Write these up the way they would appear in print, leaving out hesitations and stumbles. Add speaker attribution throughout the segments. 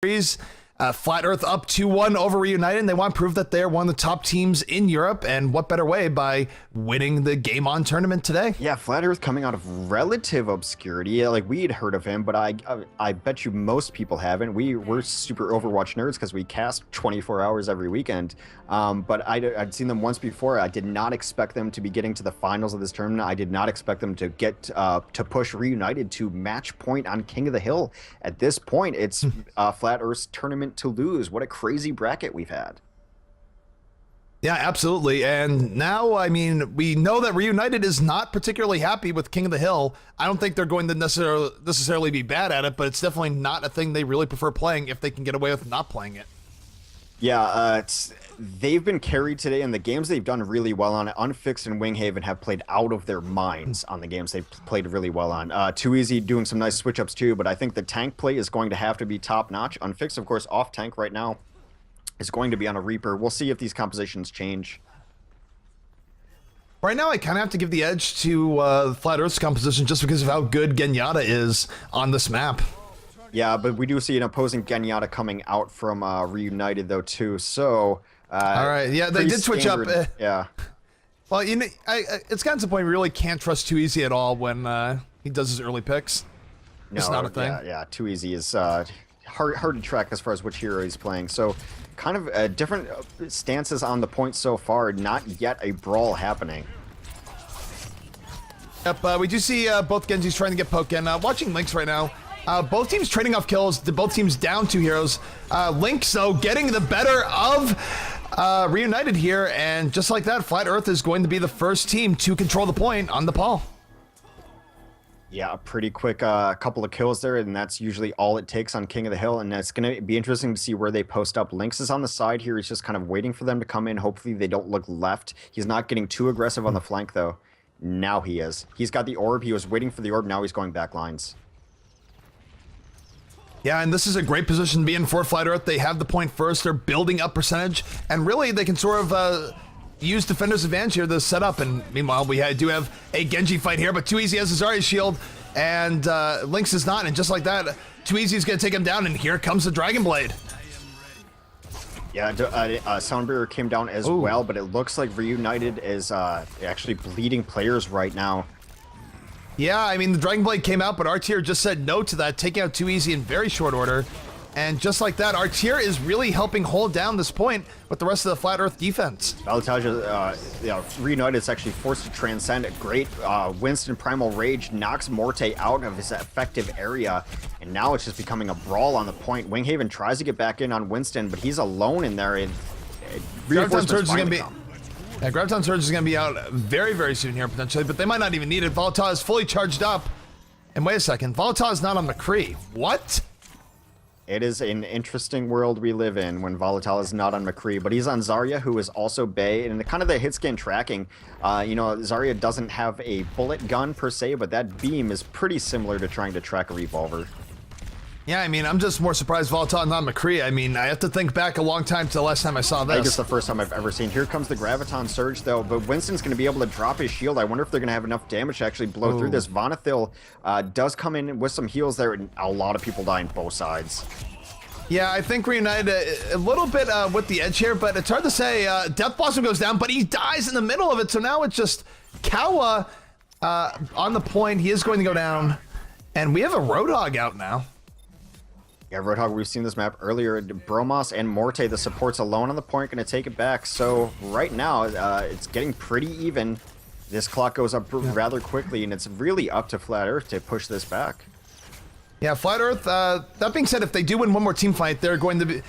Speaker 1: series. Flat Earth up 2-1 over Reunited, and they want to prove that they're one of the top teams in Europe, and what better way by winning the Game On tournament today?
Speaker 2: Yeah, Flat Earth coming out of relative obscurity. Yeah, like we had heard of him, but I bet you most people haven't. We're super Overwatch nerds because we cast 24 hours every weekend. But I'd seen them once before. I did not expect them to be getting to the finals of this tournament. I did not expect them to get to push Reunited to match point on King of the Hill. At this point, it's Flat Earth's tournament to lose. What a crazy bracket we've had.
Speaker 1: Yeah, absolutely. And now, I mean, we know that Reunited is not particularly happy with King of the Hill. I don't think they're going to necessarily be bad at it, but it's definitely not a thing they really prefer playing if they can get away with not playing it.
Speaker 2: Yeah, they've been carried today, and the games they've done really well on. Unfixed and Winghaven have played out of their minds on the games they've played really well on. Too Easy doing some nice switch-ups too, but I think the tank play is going to have to be top-notch. Unfixed, of course, off-tank right now is going to be on a Reaper. We'll see if these compositions change.
Speaker 1: Right now, I kind of have to give the edge to Flat Earth's composition just because of how good Genyatta is on this map.
Speaker 2: Yeah, but we do see an opposing Genyatta coming out from Reunited, though, too. So,
Speaker 1: all right, yeah, they did switch up.
Speaker 2: Yeah.
Speaker 1: Well, you know, it's gotten to the point we really can't trust Too Easy at all when he does his early picks.
Speaker 2: No,
Speaker 1: it's not a thing.
Speaker 2: Yeah, Too Easy is hard to track as far as which hero he's playing. So, kind of different stances on the point so far. Not yet a brawl happening.
Speaker 1: Yep, we do see both Genjis trying to get poke in. Watching Lynx right now. Both teams trading off kills. Both teams down 2 heroes. Lynx, though, getting the better of Reunited here. And just like that, Flat Earth is going to be the first team to control the point on Nepal.
Speaker 2: Yeah, a pretty quick couple of kills there, and that's usually all it takes on King of the Hill. And it's going to be interesting to see where they post up. Lynx is on the side here. He's just kind of waiting for them to come in. Hopefully they don't look left. He's not getting too aggressive on the flank, though. Now he is. He's got the orb. He was waiting for the orb. Now he's going back lines.
Speaker 1: Yeah, and this is a great position to be in for Flat Earth. They have the point first. They're building up percentage, and really they can sort of use defender's advantage here to set up. And meanwhile, we do have a Genji fight here, but Too Easy has a Zarya shield, and Lynx is not. And just like that, Too Easy is going to take him down, and here comes the Dragon Blade.
Speaker 2: Yeah, Sound Barrier came down as well, but it looks like Reunited is actually bleeding players right now.
Speaker 1: Yeah, I mean, the Dragon Blade came out, but Artier just said no to that, taking out Too Easy in very short order. And just like that, Artier is really helping hold down this point with the rest of the Flat Earth defense.
Speaker 2: Valetaja, Reunited is actually forced to transcend a great Winston Primal Rage, knocks Morte out of his effective area, and now it's just becoming a brawl on the point. Winghaven tries to get back in on Winston, but he's alone in there.
Speaker 1: Graviton Surge is going to be... Yeah, Graviton Surge is going to be out very, very soon here, potentially, but they might not even need it. Volatile is fully charged up. And wait a second, Volatile is not on McCree. What?
Speaker 2: It is an interesting world we live in when Volatile is not on McCree, but he's on Zarya, who is also Bay, and kind of the hit scan tracking. You know, Zarya doesn't have a bullet gun per se, but that beam is pretty similar to trying to track a revolver.
Speaker 1: Yeah, I mean, I'm just more surprised Volatile not McCree. I mean, I have to think back a long time to the last time I saw this.
Speaker 2: I think it's the first time I've ever seen. Here comes the Graviton Surge, though, but Winston's going to be able to drop his shield. I wonder if they're going to have enough damage to actually blow through this. Vonathil does come in with some heals there, and a lot of people die on both sides.
Speaker 1: Yeah, I think Reunited a little bit with the edge here, but it's hard to say. Death Blossom goes down, but he dies in the middle of it, so now it's just Kawa on the point. He is going to go down, and we have a Roadhog out now.
Speaker 2: Yeah, Roadhog, we've seen this map earlier. Bromos and Morte, the supports alone on the point, going to take it back. So right now, it's getting pretty even. This clock goes up rather quickly, and it's really up to Flat Earth to push this back.
Speaker 1: Yeah, Flat Earth, that being said, if they do win one more team fight, they're going to be...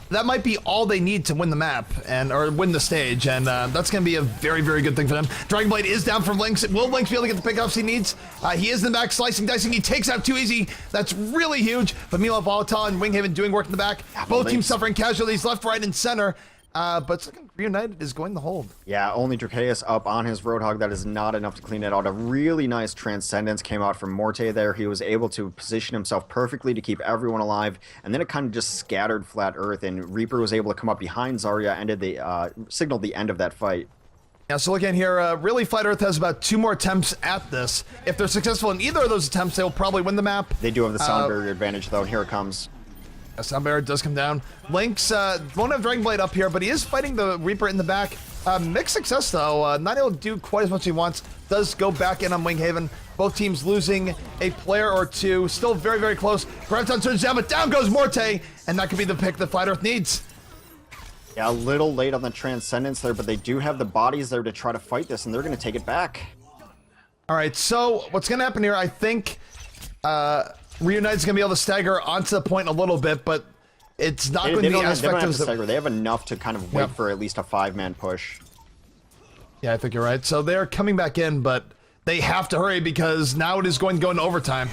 Speaker 1: That might be all they need to win the map, or win the stage, and that's going to be a very, very good thing for them. Dragon Blade is down from Lynx. Will Lynx be able to get the pickoffs he needs? He is in the back, slicing, dicing. He takes out Too Easy. That's really huge. But meanwhile, Volatile and Winghaven doing work in the back. Both teams suffering casualties left, right, and center. But it's looking Reunited is going to hold.
Speaker 2: Yeah, only Dracaeus up on his Roadhog. That is not enough to clean it out. A really nice Transcendence came out from Morte there. He was able to position himself perfectly to keep everyone alive. And then it kind of just scattered Flat Earth, and Reaper was able to come up behind Zarya, and signaled the end of that fight.
Speaker 1: Yeah, so looking here, really Flat Earth has about 2 more attempts at this. If they're successful in either of those attempts, they'll probably win the map.
Speaker 2: They do have the sound barrier advantage, though, and here it comes.
Speaker 1: Sunbear does come down. Lynx won't have Dragon Blade up here, but he is fighting the Reaper in the back. Mixed success though, not able to do quite as much as he wants. Does go back in on Winghaven. Both teams losing a player or two. Still very, very close. Graviton turns down, but down goes Morte, and that could be the pick that Flat Earth needs.
Speaker 2: Yeah, a little late on the Transcendence there, but they do have the bodies there to try to fight this, and they're going to take it back.
Speaker 1: All right, so what's going to happen here, I think Reunited's going to be able to stagger onto the point a little bit, but it's not going to be as effective as...
Speaker 2: They have enough to kind of wait for at least a 5-man push.
Speaker 1: Yeah, I think you're right. So they're coming back in, but they have to hurry because now it is going to go into overtime.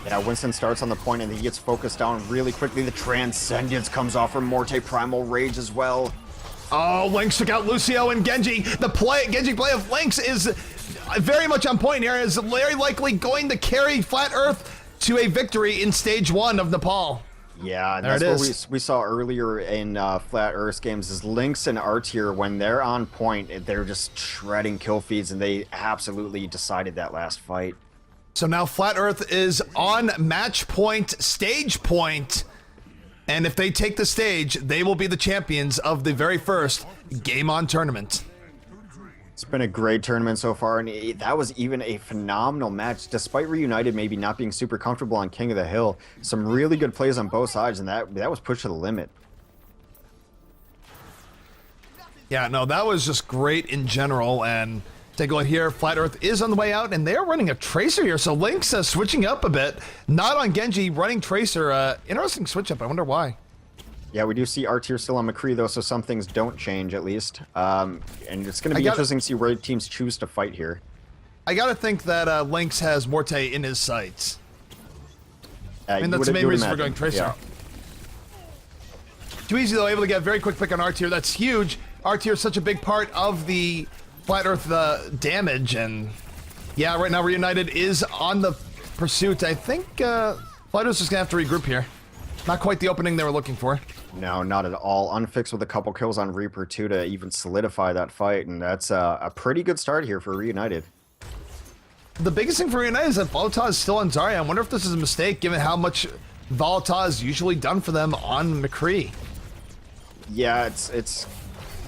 Speaker 2: Yeah, Winston starts on the point and he gets focused down really quickly. The Transcendence comes off from Morte, Primal Rage as well.
Speaker 1: Oh, Lynx took out Lucio and Genji. The Genji play of Lynx is very much on point here. Is very likely going to carry Flat Earth to a victory in stage 1 of Nepal.
Speaker 2: Yeah, and that's what we saw earlier in Flat Earth's games is Lynx and R-Tier, when they're on point, they're just shredding kill feeds, and they absolutely decided that last fight.
Speaker 1: So now Flat Earth is on match point, stage point, and if they take the stage, they will be the champions of the very first Game On tournament.
Speaker 2: It's been a great tournament so far, and that was even a phenomenal match. Despite Reunited maybe not being super comfortable on King of the Hill, some really good plays on both sides, and that was pushed to the limit.
Speaker 1: Yeah, no, that was just great in general, and take a look here. Flat Earth is on the way out, and they're running a Tracer here, so Lynx switching up a bit. Not on Genji, running Tracer. Interesting switch up, I wonder why.
Speaker 2: Yeah, we do see R-Tier still on McCree, though, so some things don't change, at least. And it's going to be interesting to see where teams choose to fight here.
Speaker 1: I gotta think that Lynx has Morte in his sights. I mean, that's the main reason for going Tracer. Yeah. Too easy, though, able to get a very quick pick on R-Tier. That's huge. R-Tier is such a big part of the Flat Earth damage, and yeah, right now Reunited is on the pursuit. I think Flat Earth's just gonna have to regroup here. Not quite the opening they were looking for.
Speaker 2: No, not at all. Unfixed with a couple kills on Reaper too to even solidify that fight, and that's a pretty good start here for Reunited.
Speaker 1: The biggest thing for Reunited is that Volatile is still on Zarya. I wonder if this is a mistake given how much Volatile is usually done for them on McCree.
Speaker 2: Yeah, it's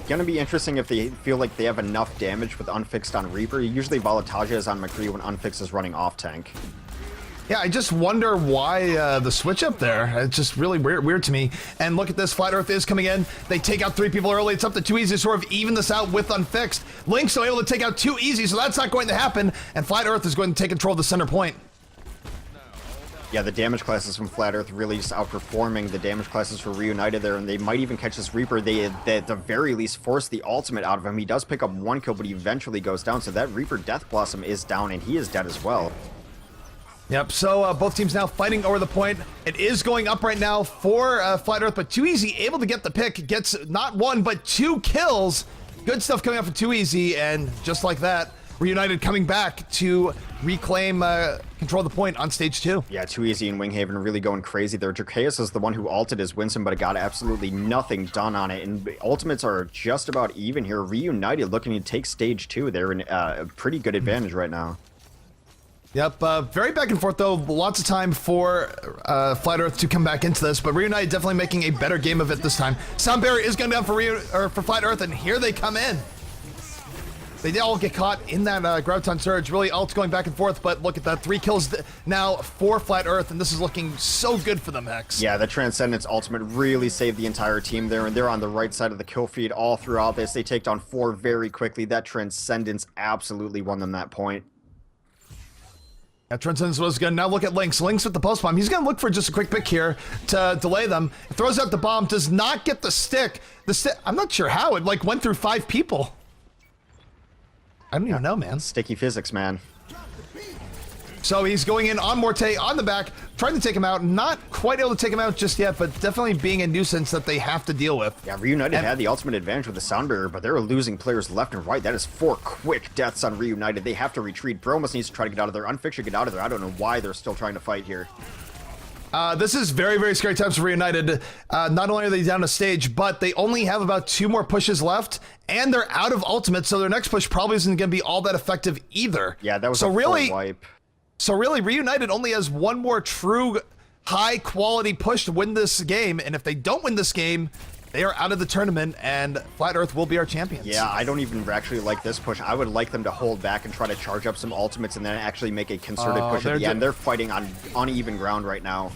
Speaker 2: gonna be interesting if they feel like they have enough damage with Unfixed on Reaper. Usually Volataja is on McCree when Unfixed is running off tank.
Speaker 1: Yeah, I just wonder why the switch up there. It's just really weird to me. And look at this, Flat Earth is coming in. They take out 3 people early. It's up to Too Easy to sort of even this out with Unfixed. Lynx still able to take out Too Easy, so that's not going to happen. And Flat Earth is going to take control of the center point.
Speaker 2: Yeah, the damage classes from Flat Earth really just outperforming the damage classes for Reunited there, and they might even catch this Reaper. They at the very least force the ultimate out of him. He does pick up 1 kill, but he eventually goes down, so that Reaper Death Blossom is down, and he is dead as well.
Speaker 1: Yep, so both teams now fighting over the point. It is going up right now for Flat Earth, but Too Easy able to get the pick. Gets not 1, but 2 kills. Good stuff coming up for Too Easy, and just like that, Reunited coming back to reclaim control of the point on stage 2.
Speaker 2: Yeah, Too Easy and Winghaven really going crazy there. Dracaeus is the one who ulted his Winston, but it got absolutely nothing done on it, and ultimates are just about even here. Reunited looking to take stage 2. They're in a pretty good advantage right now.
Speaker 1: Yep, very back and forth though. Lots of time for Flat Earth to come back into this, but Reunited definitely making a better game of it this time. Sound Barrier is going down for Flat Earth, and here they come in. They did all get caught in that Graviton Surge. Really, ults going back and forth, but look at that. 3 kills now for Flat Earth, and this is looking so good for them, Hex.
Speaker 2: Yeah, the Transcendence ultimate really saved the entire team there, and they're on the right side of the kill feed all throughout this. They take down 4 very quickly. That Transcendence absolutely won them that point.
Speaker 1: Yeah, Transcendence was good. Now look at Lynx. Lynx with the post bomb. He's going to look for just a quick pick here to delay them. Throws out the bomb. Does not get the stick. I'm not sure how. It like went through 5 people. I don't even know, man.
Speaker 2: Sticky physics, man.
Speaker 1: So he's going in on Morte on the back, trying to take him out. Not quite able to take him out just yet, but definitely being a nuisance that they have to deal with.
Speaker 2: Yeah, Reunited had the ultimate advantage with the Sound Barrier, but they're losing players left and right. That is 4 quick deaths on Reunited. They have to retreat. Bromus needs to try to get out of there. Unfixed should get out of there. I don't know why they're still trying to fight here.
Speaker 1: This is very, very scary times for Reunited. Not only are they down a stage, but they only have about 2 more pushes left, and they're out of ultimate, so their next push probably isn't going to be all that effective either.
Speaker 2: Yeah, that was a full wipe.
Speaker 1: So really, Reunited only has 1 more true high quality push to win this game. And if they don't win this game, they are out of the tournament, and Flat Earth will be our champions.
Speaker 2: Yeah, I don't even actually like this push. I would like them to hold back and try to charge up some ultimates and then actually make a concerted push at the end. They're fighting on uneven ground right now.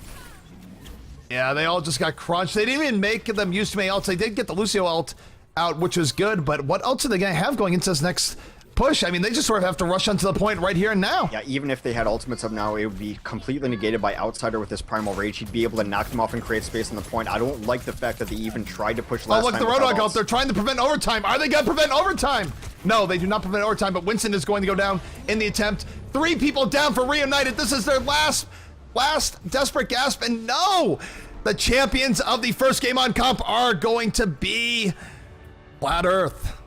Speaker 1: Yeah, they all just got crunched. They didn't even make them use too many ults. They did get the Lucio ult out, which was good, but what else are they going to have going into this next push? I mean, they just sort of have to rush onto the point right here and now.
Speaker 2: Yeah, even if they had ultimates up now, it would be completely negated by Outsider with this Primal Rage. He'd be able to knock them off and create space on the point. I don't like the fact that they even tried to push last time.
Speaker 1: Oh, look, the Roadhog out there trying to prevent overtime. Are they going to prevent overtime? No, they do not prevent overtime, but Winston is going to go down in the attempt. 3 people down for Reunited. This is their last desperate gasp, and no! The champions of the first game on comp are going to be Flat Earth.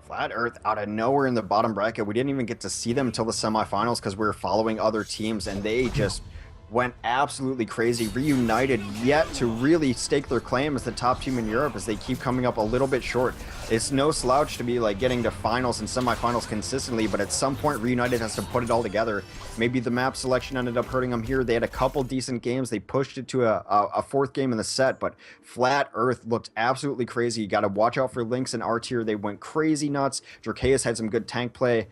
Speaker 2: Flat Earth out of nowhere in the bottom bracket. We didn't even get to see them until the semifinals because we were following other teams, and they just went absolutely crazy. Reunited yet to really stake their claim as the top team in Europe as they keep coming up a little bit short. It's no slouch to be like getting to finals and semifinals consistently, but at some point Reunited has to put it all together. Maybe the map selection ended up hurting them here. They had a couple decent games. They pushed it to a 4th game in the set, but Flat Earth looked absolutely crazy. You got to watch out for Lynx and R tier. They went crazy nuts. Drakeus had some good tank play.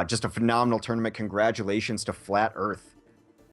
Speaker 2: Just a phenomenal tournament. Congratulations to Flat Earth.